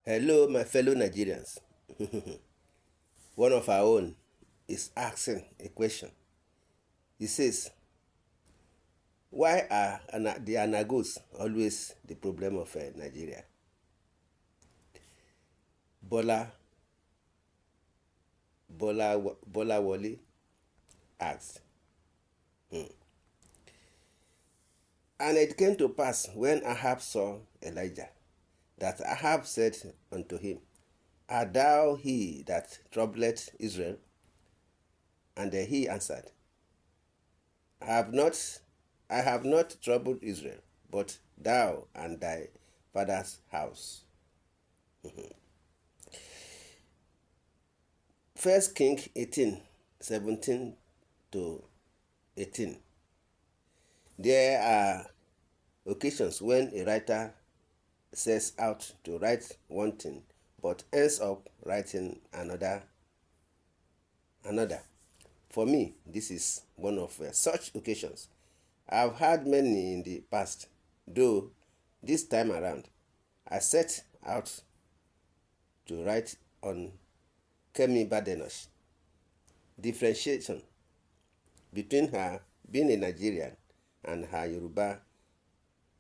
Hello, my fellow Nigerians. One of our own is asking a question. He says, why are the Anagos always the problem of Nigeria? Bola Wole asked. And it came to pass when Ahab saw Elijah, that Ahab said unto him, Art thou he that troubleth Israel? And he answered, I have not troubled Israel, but thou and thy father's house. First King 18:17-18. There are occasions when a writer sets out to write one thing but ends up writing another. For me, this is one of such occasions. I've had many in the past, though this time around I set out to write on Kemi Badenoch, differentiation between her being a Nigerian and her Yoruba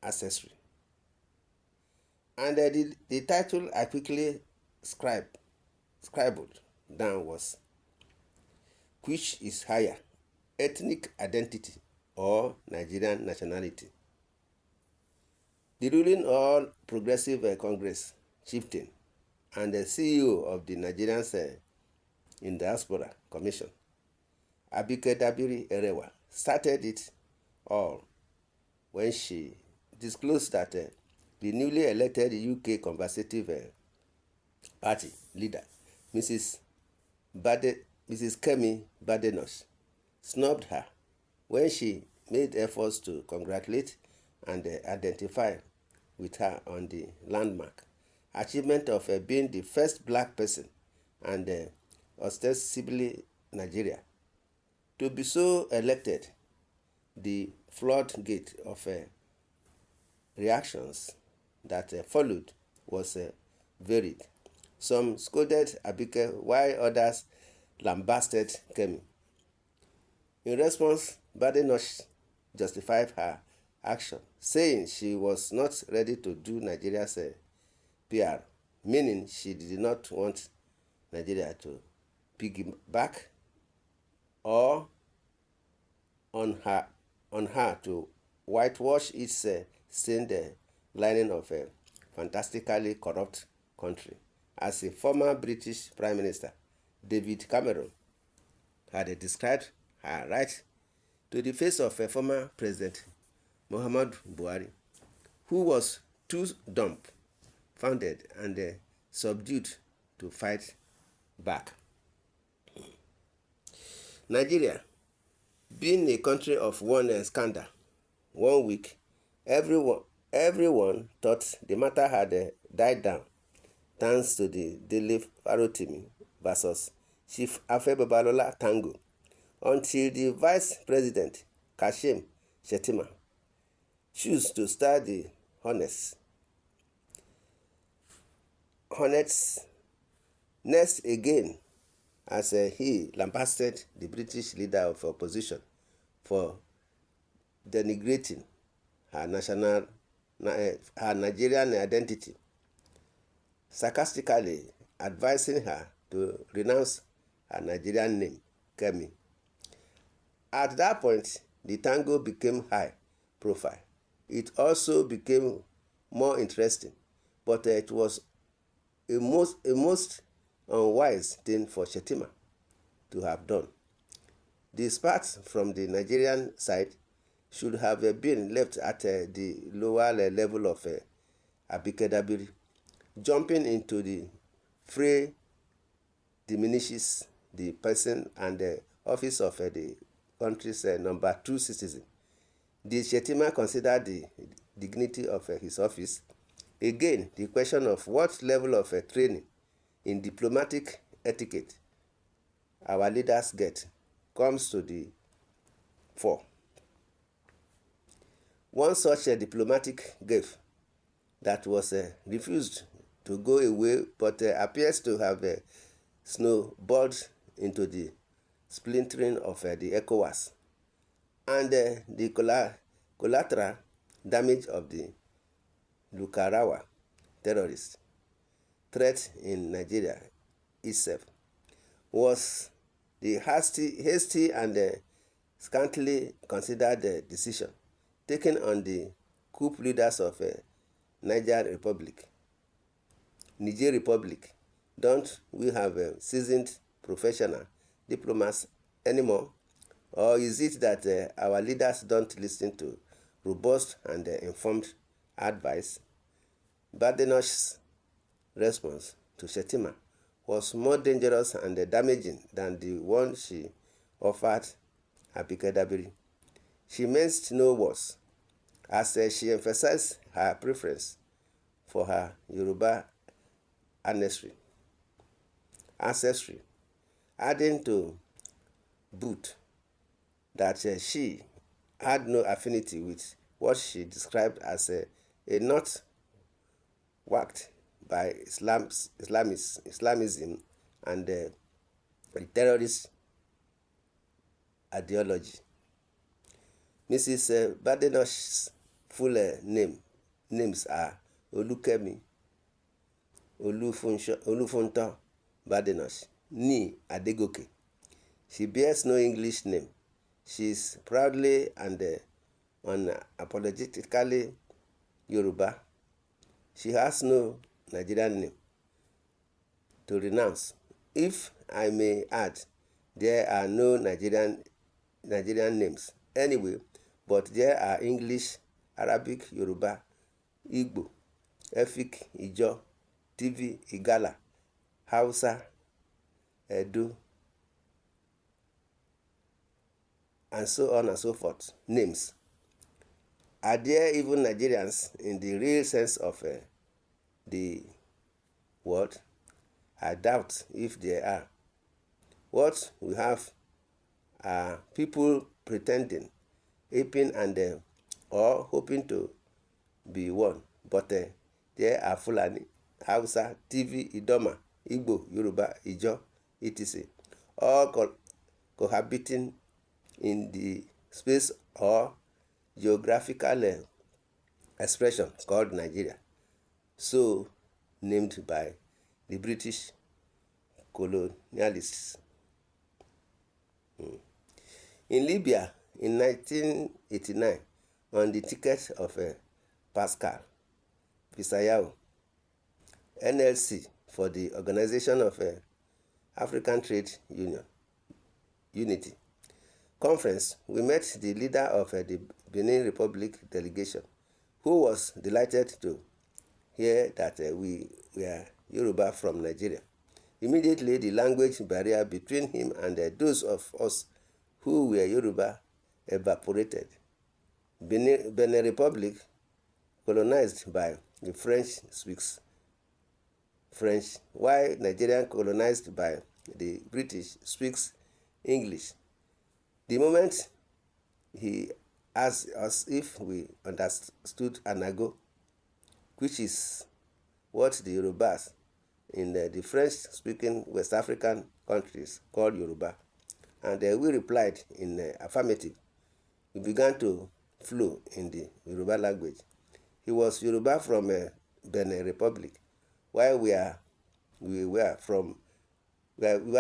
ancestry. And the title I quickly scribbled down was, which is higher, ethnic identity or Nigerian nationality? The ruling All Progressive Congress chieftain and the CEO of the Nigerians in Diaspora Commission, Abike Dabiri Erewa, started it all when she disclosed that the newly elected UK Conservative Party leader, Mrs. Kemi Badenoch, snubbed her when she made efforts to congratulate and identify with her on the landmark achievement of being the first black person and ostensibly Nigeria to be so elected. The floodgate of reactions that followed was varied. Some scolded Abike while others lambasted Kemi. In response, Badenoch justified her action, saying she was not ready to do Nigeria's PR, meaning she did not want Nigeria to piggyback or on her to whitewash its stained lining of a fantastically corrupt country. As a former British Prime Minister, David Cameron had described her right to the face of a former President Muhammadu Buhari, who was too dumbfounded and subdued to fight back. Nigeria, being a country of one scandal, 1 week, everyone thought the matter had died down, thanks to the Dele Farotimi versus Chief Afe Babalola tango, until the Vice President, Kashim Shettima, chose to start the Hornets next again as he lambasted the British leader of opposition for denigrating her Nigerian identity, sarcastically advising her to renounce her Nigerian name, Kemi. At that point, the tango became high profile. It also became more interesting, but it was a most unwise thing for Shettima to have done. The sparks from the Nigerian side should have been left at the lower level of Abike Dabiri. Jumping into the fray diminishes the person and the office of the country's number 2 citizen. Did Shettima consider the dignity of his office? Again, the question of what level of training in diplomatic etiquette our leaders get comes to the fore. One such diplomatic gaffe that was refused to go away, but appears to have snowballed into the splintering of the ECOWAS and the collateral damage of the Lukarawa terrorist threat in Nigeria itself was the hasty and scantily considered decision taken on the coup leaders of Niger Republic. Don't we have seasoned professional diplomats anymore? Or is it that our leaders don't listen to robust and informed advice? Badenoch's response to Shettima was more dangerous and damaging than the one she offered Abike. She meant no worse, as she emphasized her preference for her Yoruba ancestry, adding to boot that she had no affinity with what she described as a knot worked by Islamism and the terrorist ideology. Mrs. Badenoch's full names are Olukemi Olufunto Badenoch ni Adegoke. She bears no English name. She is proudly and unapologetically Yoruba. She has no Nigerian name to renounce. If I may add, there are no Nigerian names anyway, but there are English, Arabic, Yoruba, Igbo, Efik, Ijaw, TV, Igala, Hausa, Edo, and so on and so forth, names. Are there even Nigerians in the real sense of the word? I doubt if there are. What we have are people pretending, aping and or hoping to be one, but there are Fulani, Hausa, TV, Idoma, Igbo, Yoruba, Ijaw, etc., all cohabiting in the space or geographical expression called Nigeria, so named by the British colonialists. In Libya, in 1989, on the ticket of Pascal Pisayao, NLC, for the Organization of African Trade Union, Unity Conference, we met the leader of the Benin Republic delegation, who was delighted to hear that we were Yoruba from Nigeria. Immediately, the language barrier between him and those of us who were Yoruba evaporated. Benin Republic, colonized by the French, speaks French, while Nigeria, colonized by the British, speaks English. The moment he asked us if we understood Anago, which is what the Yorubas in the French-speaking West African countries call Yoruba, and we replied in affirmative, we began to flow in the Yoruba language. He was Yoruba from Benin Republic, while we were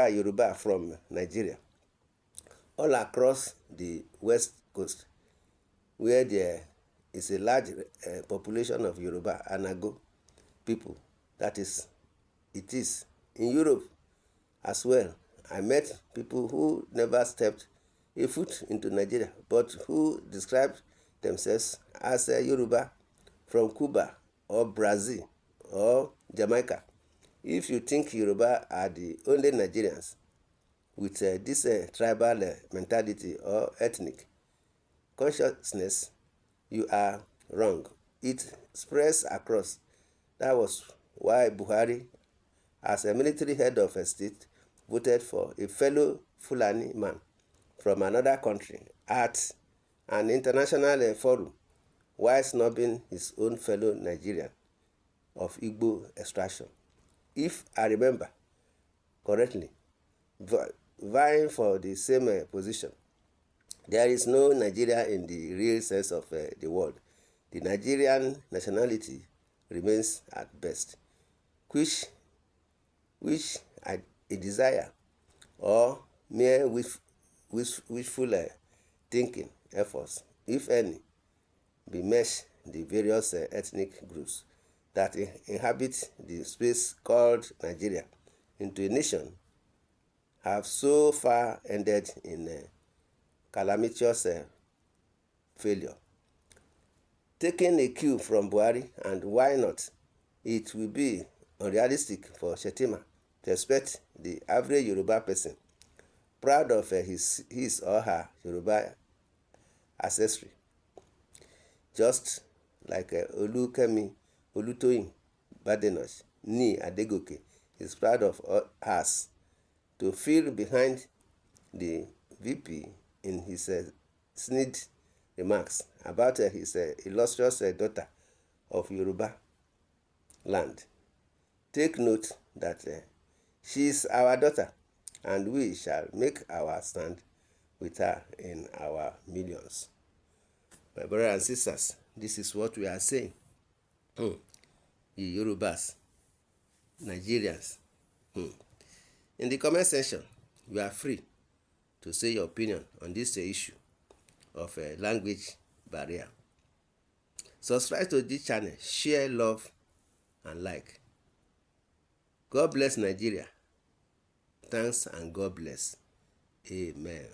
Yoruba from Nigeria. All across the West Coast, where there is a large population of Yoruba Anago people, it is in Europe as well. I met people who never stepped a foot into Nigeria, but who described themselves as Yoruba from Cuba or Brazil or Jamaica. If you think Yoruba are the only Nigerians with this tribal mentality or ethnic consciousness, you are wrong. It spreads across. That was why Buhari, as a military head of a state, voted for a fellow Fulani man from another country at an international forum while snubbing his own fellow Nigerian. of Igbo extraction. If I remember correctly, vying for the same position. There is no Nigeria in the real sense of the word. The Nigerian nationality remains at best, which a desire or mere wishful thinking efforts, if any, bemesh the various ethnic groups that inhabit the space called Nigeria into a nation have so far ended in calamitous failure. Taking a cue from Buhari, and why not, it will be unrealistic for Shettima to expect the average Yoruba person, proud of his or her Yoruba ancestry, just like Kemi Badenoch, Ni Adegoke, is proud of hers, to feel behind the VP in his snide remarks about his illustrious daughter of Yoruba land. Take note that she is our daughter, and we shall make our stand with her in our millions. My brothers and sisters, this is what we are saying. The Yorubas, Nigerians. In the comment section, you are free to say your opinion on this issue of language barrier. Subscribe to this channel, share, love, and like. God bless Nigeria. Thanks and God bless. Amen.